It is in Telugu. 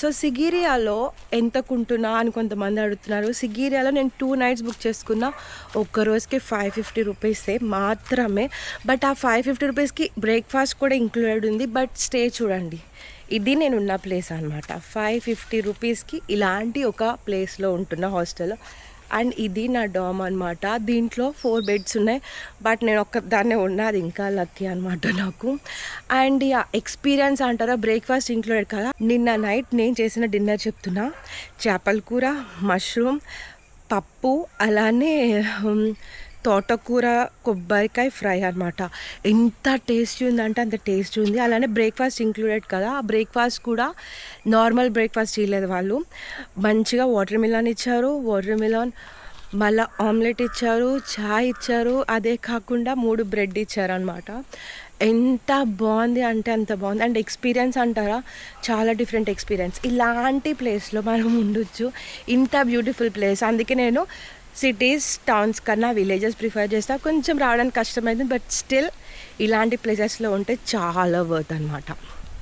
సో సిగిరియాలో ఎంతకుంటున్నా అని కొంతమంది అడుగుతున్నారు. సిగిరియాలో నేను 2 నైట్స్ బుక్ చేసుకున్నా. ఒక్క రోజుకి 550 రూపీసే మాత్రమే. బట్ ఆ 550 రూపీస్కి బ్రేక్ఫాస్ట్ కూడా ఇంక్లూడెడ్ ఉంది. బట్ స్టే చూడండి, ఇది నేనున్న ప్లేస్ అనమాట. 550 రూపీస్కి ఇలాంటి ఒక ప్లేస్లో ఉంటున్న హాస్టల్లో. అండ్ ఇది నా డామ్ అనమాట. దీంట్లో 4 బెడ్స్ ఉన్నాయి. బట్ నేను ఒక్కదాన్నే ఉన్నా, అది ఇంకా లక్కీ అనమాట నాకు. అండ్ ఎక్స్పీరియన్స్ అంటారా, బ్రేక్ఫాస్ట్ ఇంక్లూడెడ్ కదా. నిన్న నైట్ నేను చేసిన డిన్నర్ చెప్తున్నా. చేపల కూర, మష్రూమ్, పప్పు, అలానే తోటకూర కొబ్బరికాయ ఫ్రై అనమాట. ఎంత టేస్టీ ఉందంటే అంత టేస్టీ ఉంది. అలానే బ్రేక్ఫాస్ట్ ఇంక్లూడెడ్ కదా. ఆ బ్రేక్ఫాస్ట్ కూడా నార్మల్ బ్రేక్ఫాస్ట్ చేయలేదు వాళ్ళు. మంచిగా వాటర్ మిలన్ ఇచ్చారు, వాటర్ మిలన్ మళ్ళీ ఆమ్లెట్ ఇచ్చారు, చాయ్ ఇచ్చారు. అదే కాకుండా 3 బ్రెడ్ ఇచ్చారనమాట. ఎంత బాగుంది అంటే అంత బాగుంది. అండ్ ఎక్స్పీరియన్స్ అంటారా, చాలా డిఫరెంట్ ఎక్స్పీరియన్స్. ఇలాంటి ప్లేస్లో మనం ఉండొచ్చు, ఇంత బ్యూటిఫుల్ ప్లేస్. అందుకే నేను సిటీస్, టౌన్స్ కన్నా విలేజెస్ ప్రిఫర్ చేస్తా. కొంచెం రావడానికి కష్టమైంది, బట్ స్టిల్ ఇలాంటి ప్లేసెస్లో ఉంటే చాలా వర్త్ అనమాట.